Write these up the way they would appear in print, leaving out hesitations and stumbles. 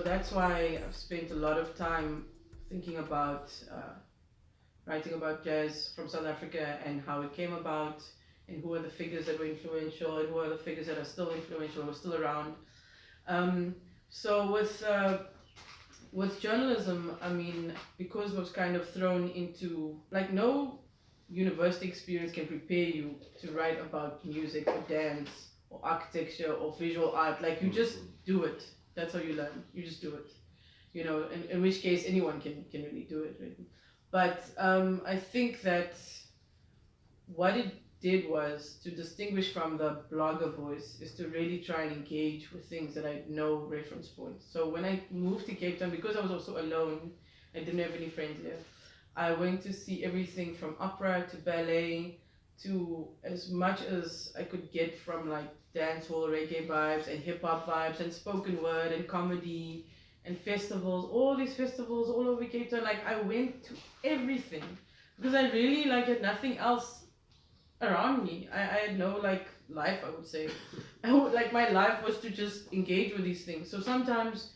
that's why I've spent a lot of time thinking about writing about jazz from South Africa and how it came about, and who are the figures that were influential, and who are the figures that are still influential or still around. Um, so with journalism, I mean, because I was kind of thrown into, like, no university experience can prepare you to write about music or dance or architecture or visual art. Like, you just do it. That's how you learn. You just do it. In which case anyone can really do it. Really. But I think that what it did was to distinguish from the blogger voice is to really try and engage with things that I had no reference points. So when I moved to Cape Town, because I was also alone, I didn't have any friends here, I went to see everything from opera to ballet to as much as I could get from like dancehall, reggae vibes and hip hop vibes and spoken word and comedy and festivals, all these festivals all over Cape Town. Like, I went to everything because I really like had nothing else around me. I had no like life, I would say. Like, my life was to just engage with these things. So sometimes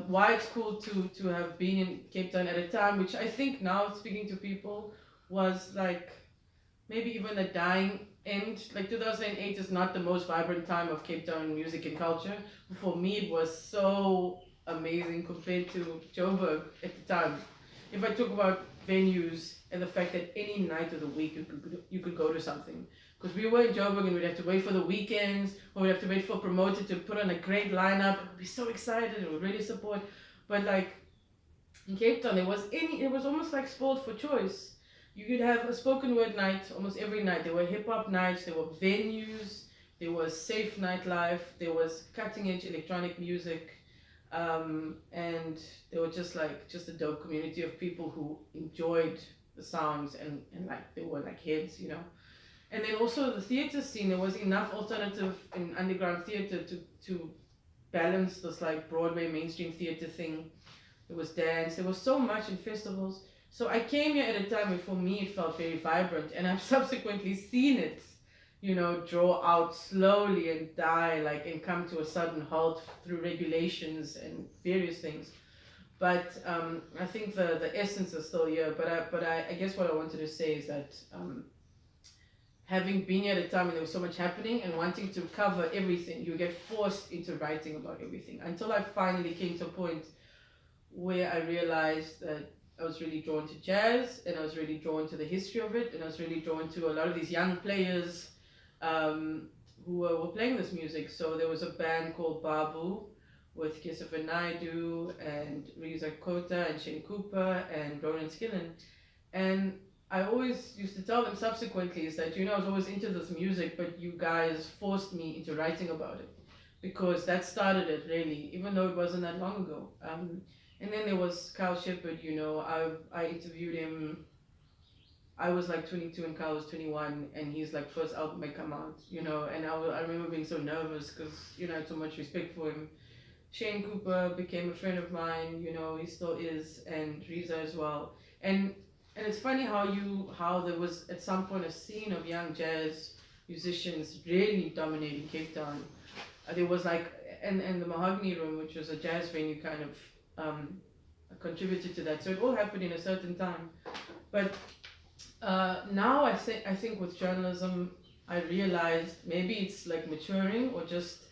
why it's cool to have been in Cape Town at a time, which I think now speaking to people was like maybe even the dying end. Like 2008 is not the most vibrant time of Cape Town music and culture. For me, it was so amazing compared to Joburg at the time. If I talk about venues and the fact that any night of the week you could go to something. Because we were in Joburg and we'd have to wait for the weekends, or we'd have to wait for a promoter to put on a great lineup. We'd be so excited and we'd really support. But like in Cape Town, it was almost like sport for choice. You could have a spoken word night almost every night. There were hip hop nights, there were venues, there was safe nightlife, there was cutting edge electronic music, and there were just a dope community of people who enjoyed the sounds and like they were like heads. And then also the theater scene, there was enough alternative and underground theater to balance this like Broadway mainstream theater thing. There was dance, there was so much in festivals. So I came here at a time where for me it felt very vibrant, and I've subsequently seen it, draw out slowly and die, like, and come to a sudden halt through regulations and various things. But I think the essence is still here. But I guess what I wanted to say is that having been here at a time when there was so much happening and wanting to cover everything, you get forced into writing about everything until I finally came to a point where I realized that I was really drawn to jazz, and I was really drawn to the history of it, and I was really drawn to a lot of these young players who were playing this music. So there was a band called Babu with Christopher Naidu and Reza Kota and Shane Cooper and Ronan Skillen. And I always used to tell them subsequently is that, I was always into this music, but you guys forced me into writing about it because that started it really, even though it wasn't that long ago. And then there was Kyle Shepard, I interviewed him. I was like 22 and Kyle was 21, and his like first album had come out, and I remember being so nervous because, I had so much respect for him. Shane Cooper became a friend of mine, he still is, and Reza as well. And it's funny how there was at some point a scene of young jazz musicians really dominating Cape Town. There was like, and the Mahogany Room, which was a jazz venue, kind of contributed to that. So it all happened in a certain time. But now I think with journalism, I realized maybe it's like maturing, or just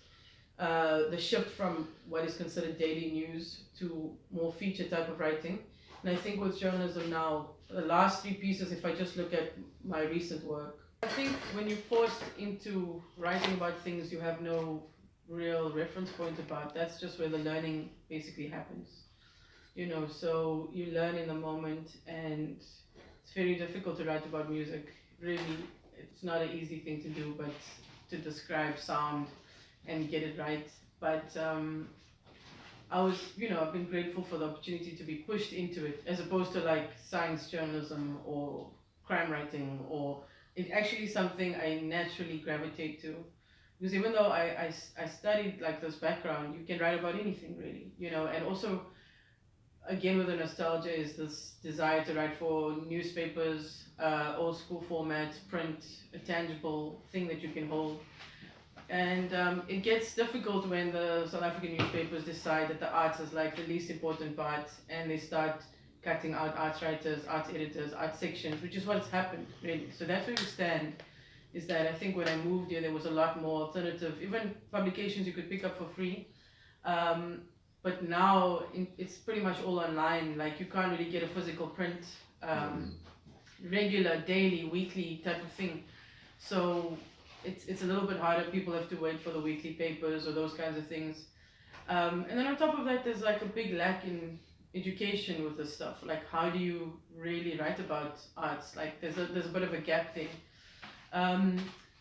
the shift from what is considered daily news to more feature type of writing. And I think with journalism now, the last three pieces, if I just look at my recent work, I think when you're forced into writing about things you have no real reference point about, that's just where the learning basically happens. So you learn in the moment, and it's very difficult to write about music. Really, it's not an easy thing to do, but to describe sound and get it right. But I've been grateful for the opportunity to be pushed into it, as opposed to like science journalism or crime writing, or it's actually something I naturally gravitate to. Because even though I studied like this background, you can write about anything really, and also, again, with the nostalgia is this desire to write for newspapers, old school formats, print, a tangible thing that you can hold. And it gets difficult when the South African newspapers decide that the arts is like the least important part, and they start cutting out arts writers, arts editors, art sections, which is what's happened really. So that's where we stand. Is that I think when I moved here, there was a lot more alternative, even publications you could pick up for free. Um, but now it's pretty much all online. Like you can't really get a physical print, regular, daily, weekly type of thing. So it's a little bit harder. People have to wait for the weekly papers or those kinds of things. And then on top of that, there's like a big lack in education with this stuff. Like, how do you really write about arts? Like, there's a bit of a gap there.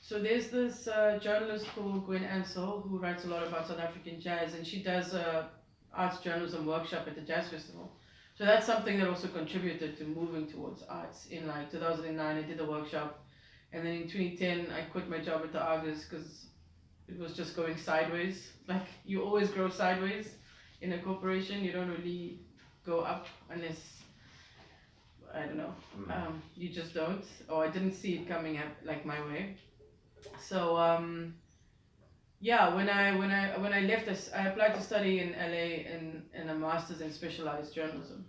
So there's this journalist called Gwen Ansell who writes a lot about South African jazz, and she does a arts journalism workshop at the Jazz Festival. So that's something that also contributed to moving towards arts. In like 2009, I did the workshop, and then in 2010, I quit my job at the Argus because it was just going sideways. Like, you always grow sideways in a corporation. You don't really go up unless, I don't know, you just don't. Or I didn't see it coming up like my way. So yeah, when I left, I applied to study in LA in a master's in specialized journalism.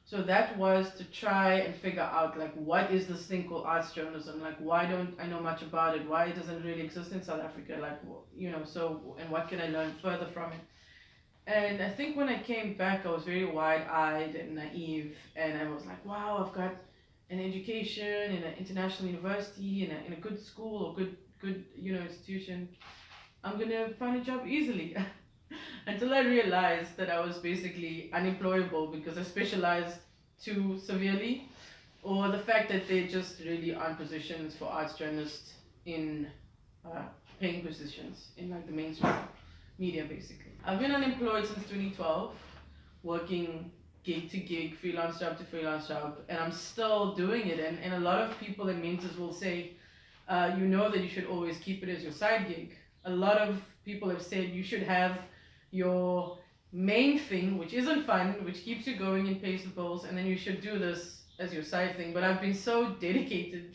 So that was to try and figure out like what is this thing called arts journalism? Like, why don't I know much about it? Why it doesn't really exist in South Africa? Like, you know, so, and what can I learn further from it? And I think when I came back, I was very wide-eyed and naive, and I was like, wow, I've got an education in an international university, in a good school or good institution. I'm gonna find a job easily. Until I realized that I was basically unemployable because I specialized too severely, or the fact that there just really aren't positions for arts journalists in paying positions in like the mainstream media basically. I've been unemployed since 2012, working gig to gig, freelance job to freelance job, and I'm still doing it. And a lot of people and mentors will say, you know that you should always keep it as your side gig. A lot of people have said you should have your main thing, which isn't fun, which keeps you going and pays the bills, and then you should do this as your side thing. But I've been so dedicated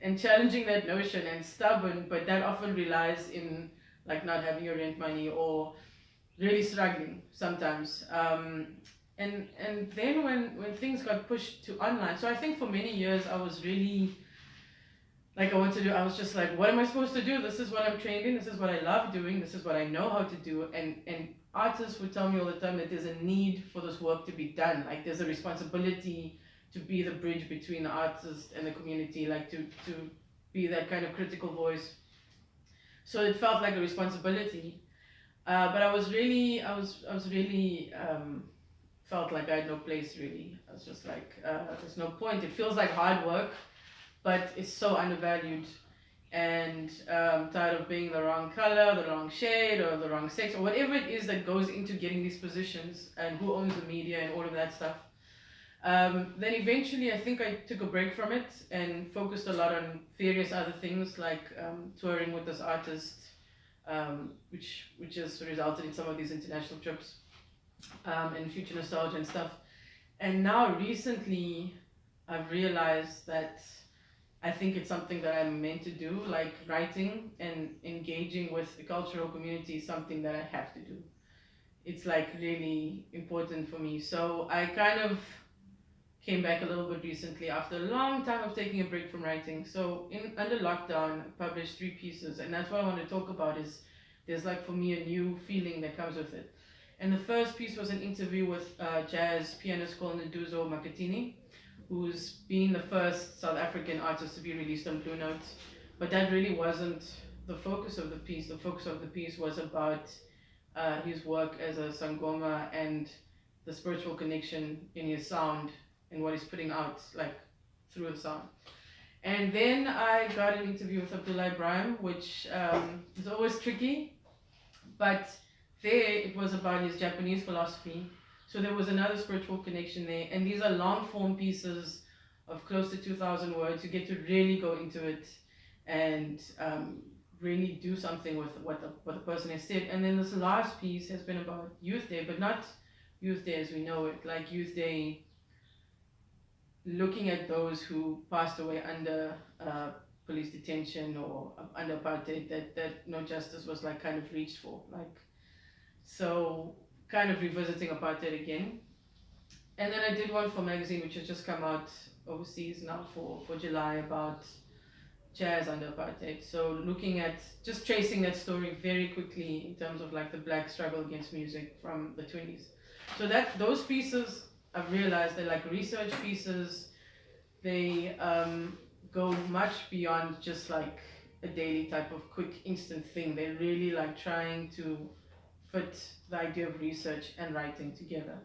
and challenging that notion and stubborn, but that often relies in like not having your rent money or really struggling sometimes. And then when things got pushed to online, so I think for many years I was really like, I was just like, what am I supposed to do? This is what I'm trained in, this is what I love doing, this is what I know how to do. And artists would tell me all the time that there's a need for this work to be done. Like, there's a responsibility to be the bridge between the artist and the community, like to be that kind of critical voice. So it felt like a responsibility. But I was really felt like I had no place really. I was just like, there's no point. It feels like hard work, but it's so undervalued, and tired of being the wrong color, the wrong shade, or the wrong sex, or whatever it is that goes into getting these positions, and who owns the media and all of that stuff. Then eventually I think I took a break from it and focused a lot on various other things, like touring with this artist, which has resulted in some of these international trips, and future nostalgia and stuff. And now recently I've realized that I think it's something that I'm meant to do, like writing and engaging with the cultural community is something that I have to do. It's like really important for me. So I kind of came back a little bit recently after a long time of taking a break from writing. So under lockdown, I published 3 pieces, and that's what I want to talk about. Is there's like for me a new feeling that comes with it. And the first piece was an interview with jazz pianist called Nduzo Makatini, who's been the first South African artist to be released on Blue Note. But that really wasn't the focus of the piece. The focus of the piece was about his work as a sangoma and the spiritual connection in his sound and what he's putting out like through the sound. And then I got an interview with Abdullah Ibrahim, which is always tricky, but there it was about his Japanese philosophy. So there was another spiritual connection there, and these are long form pieces of close to 2,000 words. You get to really go into it and really do something with what the person has said. And then this last piece has been about Youth Day, but not Youth Day as we know it, like Youth Day looking at those who passed away under police detention or under apartheid, that no justice was like kind of reached for, like, so kind of revisiting apartheid again. And then I did one for magazine which has just come out overseas now for July about jazz under apartheid. So looking at just tracing that story very quickly in terms of like the black struggle against music from the 20s. So that those pieces I've realized they're like research pieces. They go much beyond just like a daily type of quick instant thing. They're really like trying to fit the idea of research and writing together.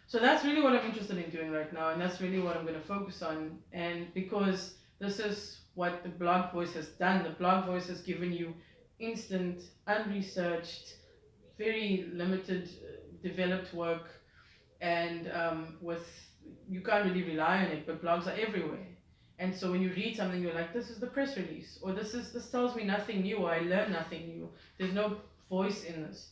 So that's really what I'm interested in doing right now, and that's really what I'm going to focus on. And because this is what the blog voice has done, the blog voice has given you instant, unresearched, very limited, developed work, and with you can't really rely on it. But blogs are everywhere, and so when you read something, you're like, this is the press release, or this tells me nothing new, or I learned nothing new. There's no voice in this.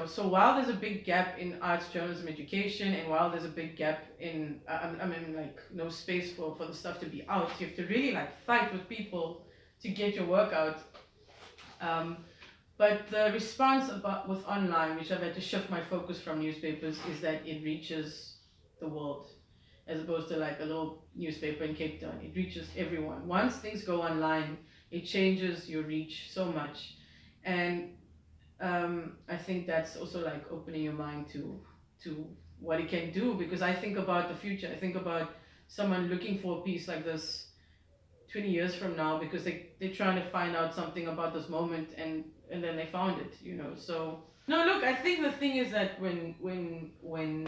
So while there's a big gap in arts journalism education, and while there's a big gap in I mean like no space for the stuff to be out, you have to really like fight with people to get your work out. But the response with online, which I've had to shift my focus from newspapers, is that it reaches the world, as opposed to like a little newspaper in Cape Town. It reaches everyone. Once things go online, it changes your reach so much. And I think that's also like opening your mind to what it can do, because I think about the future. I think about someone looking for a piece like this 20 years from now, because they're trying to find out something about this moment, and then they found it, So no, look, I think the thing is that when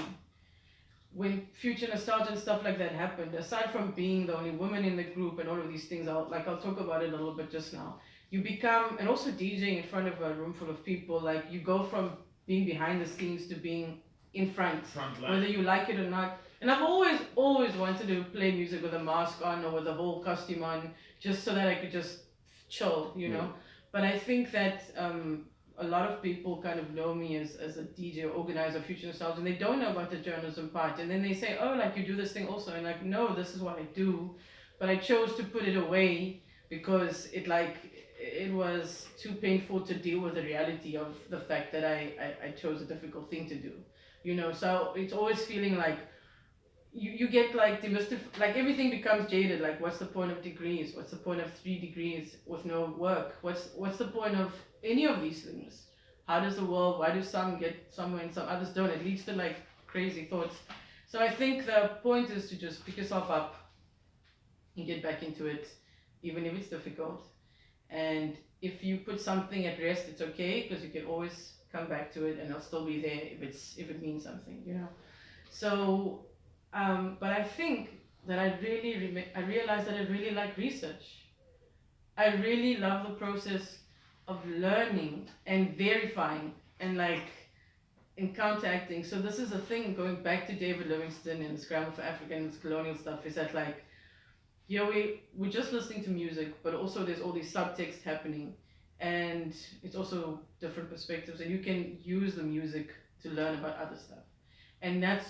future nostalgia and stuff like that happened, aside from being the only woman in the group and all of these things, I'll talk about it a little bit just now. You become, and also DJing in front of a room full of people, like you go from being behind the scenes to being in front whether you like it or not. And I've always wanted to play music with a mask on or with a whole costume on, just so that I could just chill, But I think that a lot of people kind of know me as a DJ or organizer of Future Nostalgia, and they don't know about the journalism part. And then they say, oh, like you do this thing also. And like, no, this is what I do. But I chose to put it away because it was too painful to deal with the reality of the fact that I chose a difficult thing to do, So it's always feeling like you get like like everything becomes jaded. Like, what's the point of degrees? What's the point of 3 degrees with no work? What's the point of any of these things? Why do some get somewhere and some others don't? It leads to like crazy thoughts. So I think the point is to just pick yourself up and get back into it, even if it's difficult. And if you put something at rest, it's okay, because you can always come back to it and it'll still be there if it means something, So, but I think that I realized that I really like research. I really love the process of learning and verifying and like in counteracting. So this is a thing, going back to David Livingstone and the Scramble for Africa and this colonial stuff, is that like, we're just listening to music, but also there's all these subtext happening, and it's also different perspectives, and you can use the music to learn about other stuff. And that's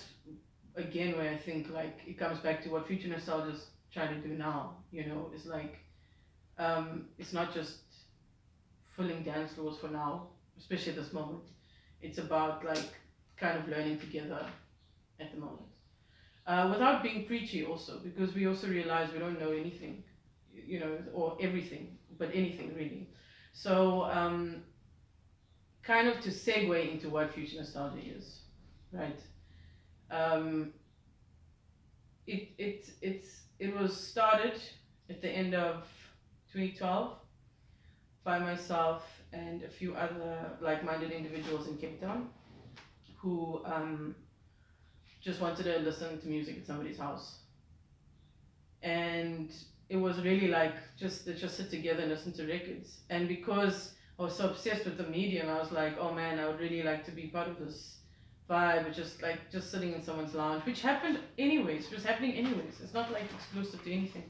again where I think like it comes back to what Future Nostalgia is trying to do now. It's like it's not just filling dance floors for now, especially at this moment. It's about like kind of learning together at the moment. Without being preachy also, because we also realize we don't know anything, or everything, but anything really. So kind of to segue into what Future Nostalgia is, right? It was started at the end of 2012 by myself and a few other like-minded individuals in Cape Town who just wanted to listen to music at somebody's house. And it was really like just sit together and listen to records. And because I was so obsessed with the medium, I was like, oh man, I would really like to be part of this vibe, just sitting in someone's lounge, which happened anyways. It was happening anyways. It's not like exclusive to anything.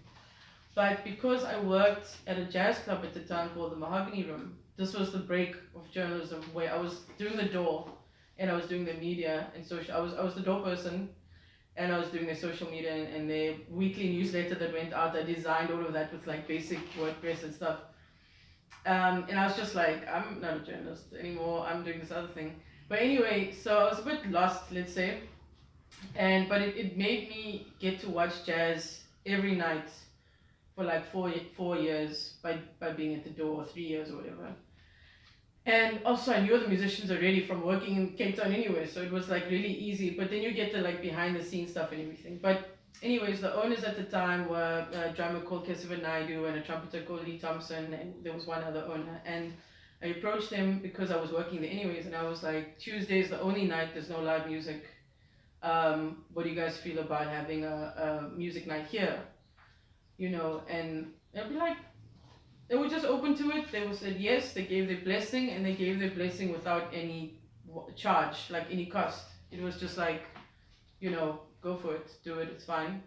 But because I worked at a jazz club at the time called the Mahogany Room, this was the break of journalism where I was doing the door and I was doing the media and social. I was the door person, and I was doing their social media and their weekly newsletter that went out. I designed all of that with like basic WordPress and stuff. And I was just like, I'm not a journalist anymore. I'm doing this other thing. But anyway, so I was a bit lost, let's say. But it made me get to watch jazz every night for like 4 years by being at the door, 3 years or whatever. And also I knew the musicians already from working in Cape Town anyway, so it was like really easy. But then you get the like behind the scenes stuff and everything. But anyways, the owners at the time were a drummer called Kesiva Naidu and a trumpeter called Lee Thompson, and there was one other owner. And I approached them because I was working there anyways, and I was like, Tuesday's the only night there's no live music. What do you guys feel about having a music night here? And they'd be like, they were just open to it. They said yes, they gave their blessing, and they gave their blessing without any charge, like any cost. It was just like, go for it, do it, it's fine.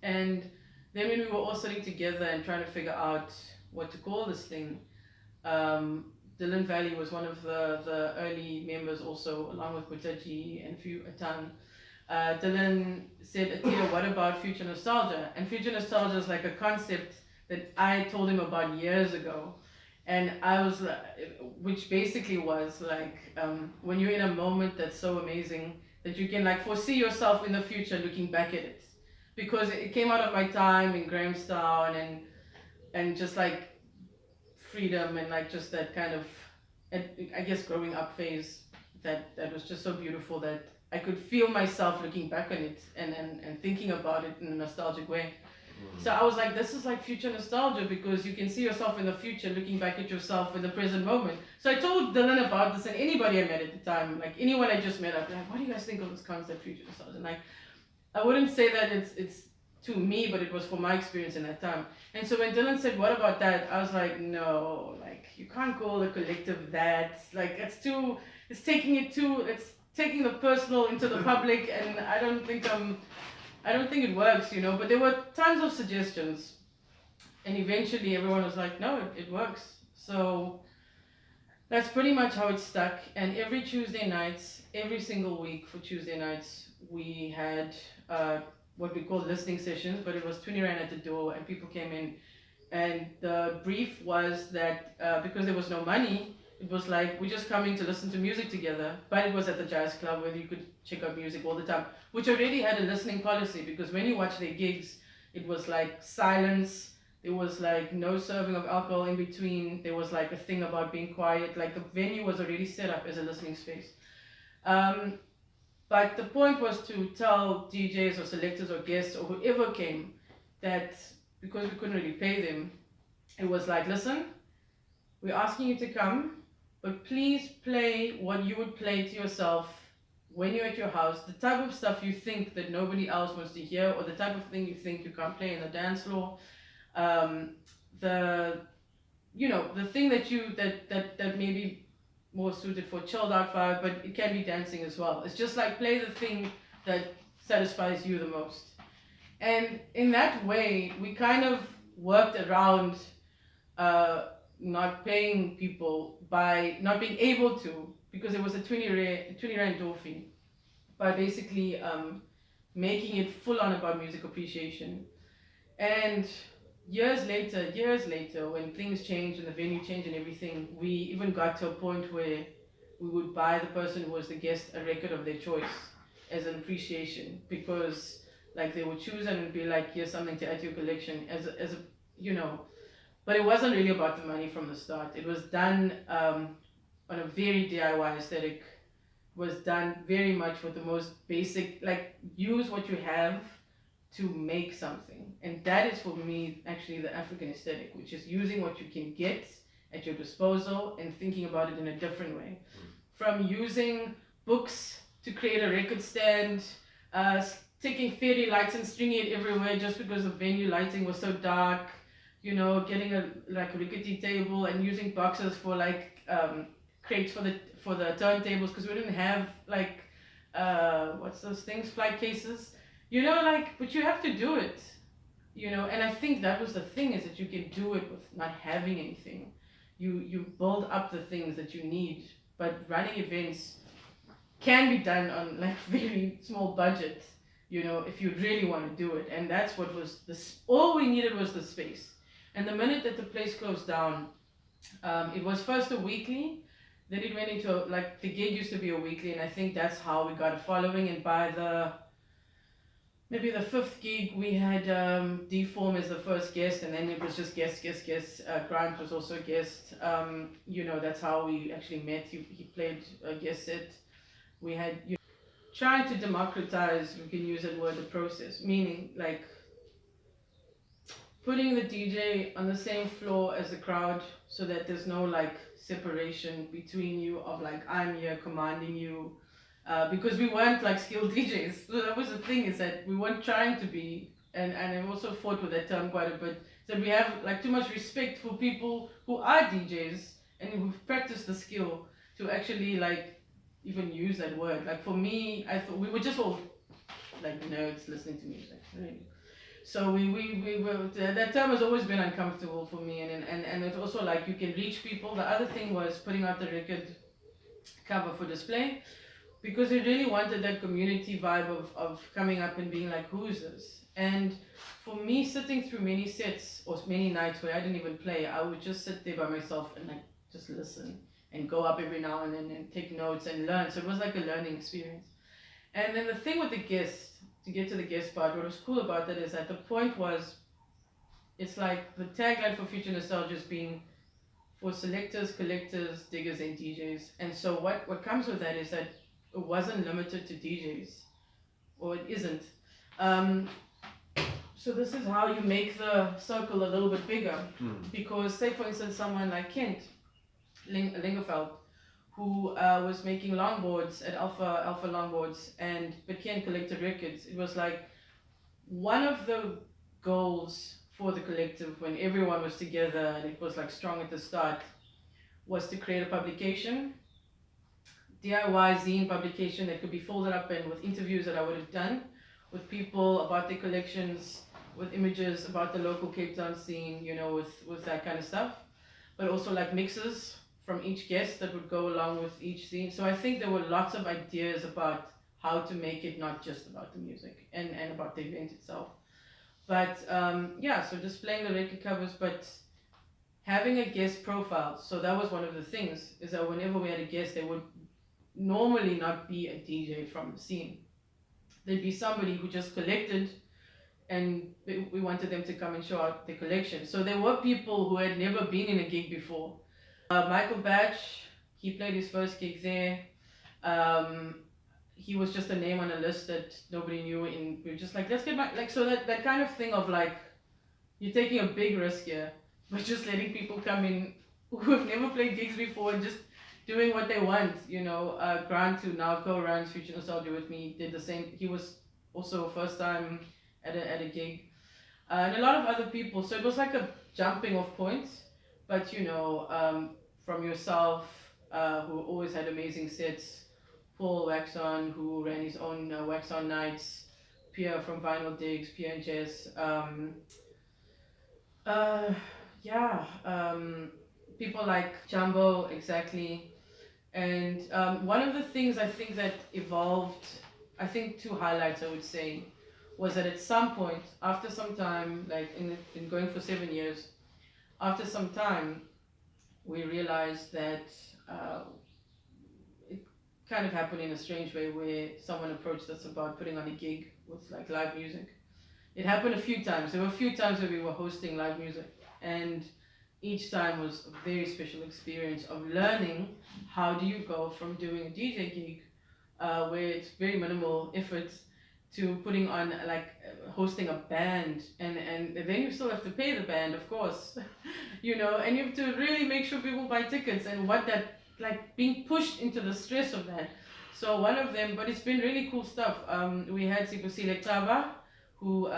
And then when we were all sitting together and trying to figure out what to call this thing, Dylan Valley was one of the early members also, along with Butaji and a ton. Dylan said, Atiyyah, what about future nostalgia? And future nostalgia is like a concept that I told him about years ago. And I was, which basically was like, when you're in a moment that's so amazing that you can like foresee yourself in the future looking back at it. Because it came out of my time in Grahamstown and just like freedom and like just that kind of, I guess, growing up phase that was just so beautiful that I could feel myself looking back on it and thinking about it in a nostalgic way. So I was like, this is like future nostalgia because you can see yourself in the future looking back at yourself in the present moment. So I told Dylan about this and anybody I met at the time, like anyone I just met, I'd be like, what do you guys think of this concept, future nostalgia? And like, I wouldn't say that it's to me, but it was for my experience in that time. And so when Dylan said, what about that? I was like, no, like you can't call the collective that. Like it's taking the personal into the public, and I don't think it works, but there were tons of suggestions, and eventually everyone was like, no, it works. So that's pretty much how it stuck. And every Tuesday nights, every single week for Tuesday nights, we had what we called listening sessions, but it was 20 Rand at the door, and people came in, and the brief was that because there was no money, it was like, we're just coming to listen to music together. But it was at the jazz club where you could check out music all the time, which already had a listening policy, because when you watch their gigs, it was like silence. There was like no serving of alcohol in between. There was like a thing about being quiet. Like the venue was already set up as a listening space. But the point was to tell DJs or selectors or guests or whoever came that because we couldn't really pay them, it was like, listen, we're asking you to come, but please play what you would play to yourself when you're at your house, the type of stuff you think that nobody else wants to hear, or the type of thing you think you can't play in the dance floor. The thing that maybe more suited for chilled out vibe, but it can be dancing as well. It's just like play the thing that satisfies you the most. And in that way, we kind of worked around not paying people by not being able to, because it was a 20 Rand door fee, by basically making it full on about music appreciation. And years later, when things changed and the venue changed and everything, we even got to a point where we would buy the person who was the guest a record of their choice as an appreciation, because like they would choose and be like, here's something to add to your collection as a. But it wasn't really about the money from the start. It was done on a very DIY aesthetic, was done very much with the most basic, like use what you have to make something. And that is for me actually the African aesthetic, which is using what you can get at your disposal and thinking about it in a different way. From using books to create a record stand, sticking fairy lights and stringing it everywhere just because the venue lighting was so dark, getting a rickety table and using boxes for crates for the turntables, because we didn't have what's those things, flight cases, but you have to do it, and I think that was the thing, is that you can do it with not having anything. You build up the things that you need, but running events can be done on very small budget, if you really want to do it. And that's what was this. All we needed was the space. And the minute that the place closed down, it was first a weekly. Then it went into like the gig used to be a weekly, and I think that's how we got a following. And by the maybe the fifth gig, we had D-Form as the first guest, and then it was just guest. Grant was also a guest. That's how we actually met. He played a guest set. We had trying to democratize, we can use that word, the process, meaning like putting the DJ on the same floor as the crowd so that there's no like separation between you of like I'm here commanding you, because we weren't like skilled DJs. So that was the thing, is that we weren't trying to be, and I've also fought with that term quite a bit, that we have like too much respect for people who are DJs and who've practiced the skill to actually like even use that word. Like for me, I thought we were just all like nerds listening to music, really. So we were, that term has always been uncomfortable for me, and it's also like you can reach people. The other thing was putting out the record cover for display, because we really wanted that community vibe of coming up and being like, who is this? And for me, sitting through many sets or many nights where I didn't even play, I would just sit there by myself and like just listen and go up every now and then and take notes and learn. So it was like a learning experience. And then the thing with the guest, to get to the guest part, what was cool about that is that the point was, it's like the tagline for Future Nostalgia has been for selectors, collectors, diggers, and DJs. And so what comes with that is that it wasn't limited to DJs, or it isn't. So this is how you make the circle a little bit bigger, because say for instance someone like Kent Lingerfeld, who was making longboards at Alpha Longboards, but Kent collected records. It was like one of the goals for the collective when everyone was together and it was like strong at the start was to create a publication, DIY zine publication that could be folded up in with interviews that I would have done with people about their collections, with images about the local Cape Town scene, with that kind of stuff, but also like mixes from each guest that would go along with each scene. So I think there were lots of ideas about how to make it not just about the music and about the event itself. But so displaying the record covers, but having a guest profile. So that was one of the things, is that whenever we had a guest, they would normally not be a DJ from the scene. There'd be somebody who just collected, and we wanted them to come and show out their collection. So there were people who had never been in a gig before. Michael Batch, he played his first gig there. He was just a name on a list that nobody knew, and we were just like, let's get back, like, so that kind of thing of like, you're taking a big risk here, but just letting people come in who have never played gigs before and just doing what they want, Grant, who now co-runs Future Nostalgia with me, did the same. He was also first time at a gig, and a lot of other people. So it was like a jumping off point, but from yourself, who always had amazing sets, Paul Waxon, who ran his own Waxon nights, Pierre from Vinyl Digs, Pierre and Jess, people like Jumbo, exactly. And one of the things I think that evolved, I think two highlights I would say, was that at some point, after some time, like in going for 7 years, after some time, we realized that it kind of happened in a strange way, where someone approached us about putting on a gig with like live music. It happened a few times. There were a few times where we were hosting live music, and each time was a very special experience of learning how do you go from doing a DJ gig where it's very minimal effort to putting on like hosting a band, and then you still have to pay the band, of course, and you have to really make sure people buy tickets, and what that, like, being pushed into the stress of that. So one of them, but it's been really cool stuff. We had Sipusile Taba, who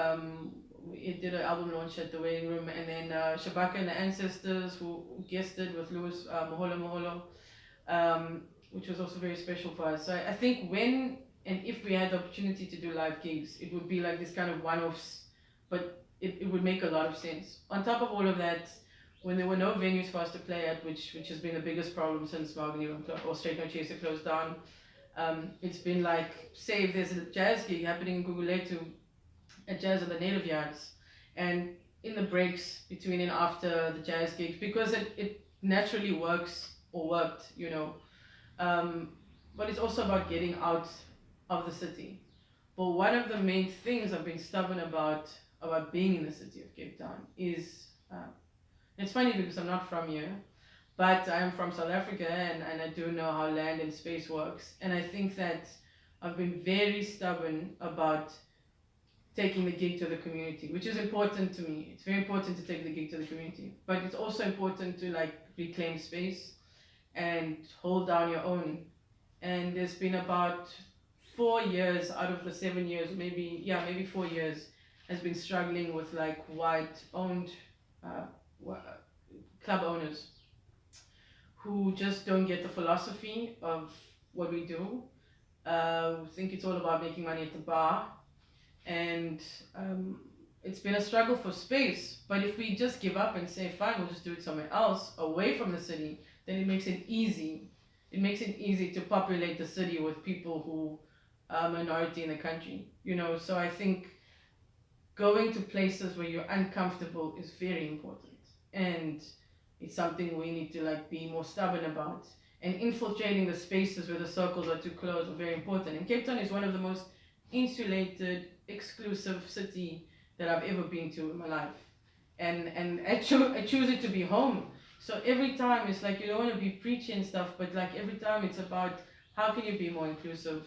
did an album launch at the Waiting Room, and then Shabaka and the Ancestors, who guested with Louis Moholo, which was also very special for us. So I think when and if we had the opportunity to do live gigs, it would be like this kind of one-offs, but it would make a lot of sense. On top of all of that, when there were no venues for us to play at, which has been the biggest problem since Mahogany or Straight No Chaser closed down, It's been like, say if there's a jazz gig happening in Guguletu, a jazz at the native yards, and in the breaks between and after the jazz gigs, because it naturally works or worked, you know. But it's also about getting out of the city. But one of the main things I've been stubborn about being in the city of Cape Town is, it's funny because I'm not from here, but I'm from South Africa, and I do know how land and space works. And I think that I've been very stubborn about taking the gig to the community, which is important to me. It's very important to take the gig to the community, but it's also important to like reclaim space and hold down your own. And there's been about 4 years out of the 7 years, maybe, yeah, maybe 4 years, has been struggling with like white owned uh, club owners who just don't get the philosophy of what we do. Think it's all about making money at the bar, and it's been a struggle for space. But if we just give up and say, fine, we'll just do it somewhere else, away from the city, then it makes it easy. It makes it easy to populate the city with people who are a minority in the country, you know. So I think going to places where you're uncomfortable is very important, and it's something we need to like be more stubborn about. And infiltrating the spaces where the circles are too close are very important. And Cape Town is one of the most insulated, exclusive city that I've ever been to in my life. And I choose it to be home. So every time it's like, you don't want to be preaching and stuff, but like every time it's about how can you be more inclusive,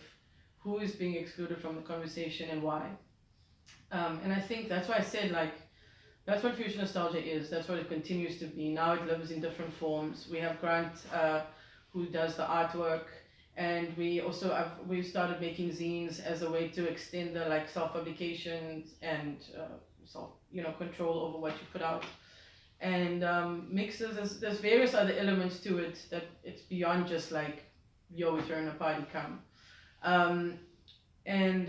who is being excluded from the conversation and why. And I think that's why I said like that's what future nostalgia is. That's what it continues to be. Now it lives in different forms. We have Grant, who does the artwork, and we've started making zines as a way to extend the like self publications and self control over what you put out. And mixes. There's various other elements to it that it's beyond just like, yo, we're throwing a party, come. Um, and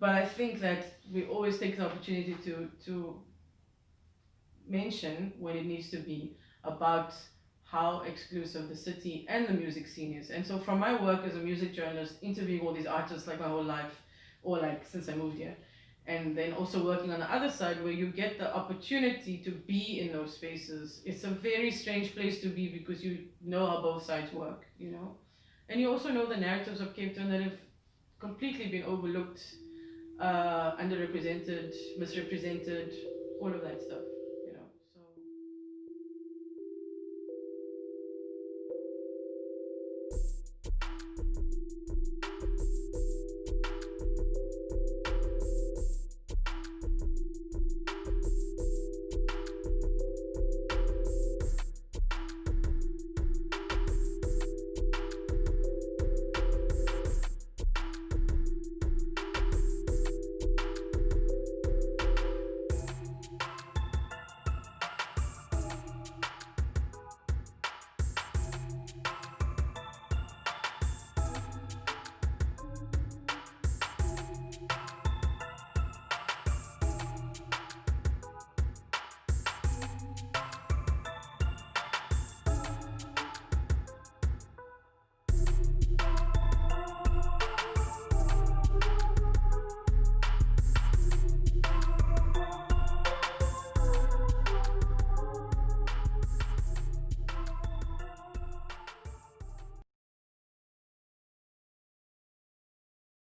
But I think that we always take the opportunity to mention when it needs to be about how exclusive the city and the music scene is. And so from my work as a music journalist, interviewing all these artists like my whole life, or like since I moved here, and then also working on the other side where you get the opportunity to be in those spaces, it's a very strange place to be because you know how both sides work, you know. And you also know the narratives of Cape Town that have completely been overlooked, underrepresented, misrepresented, all of that stuff.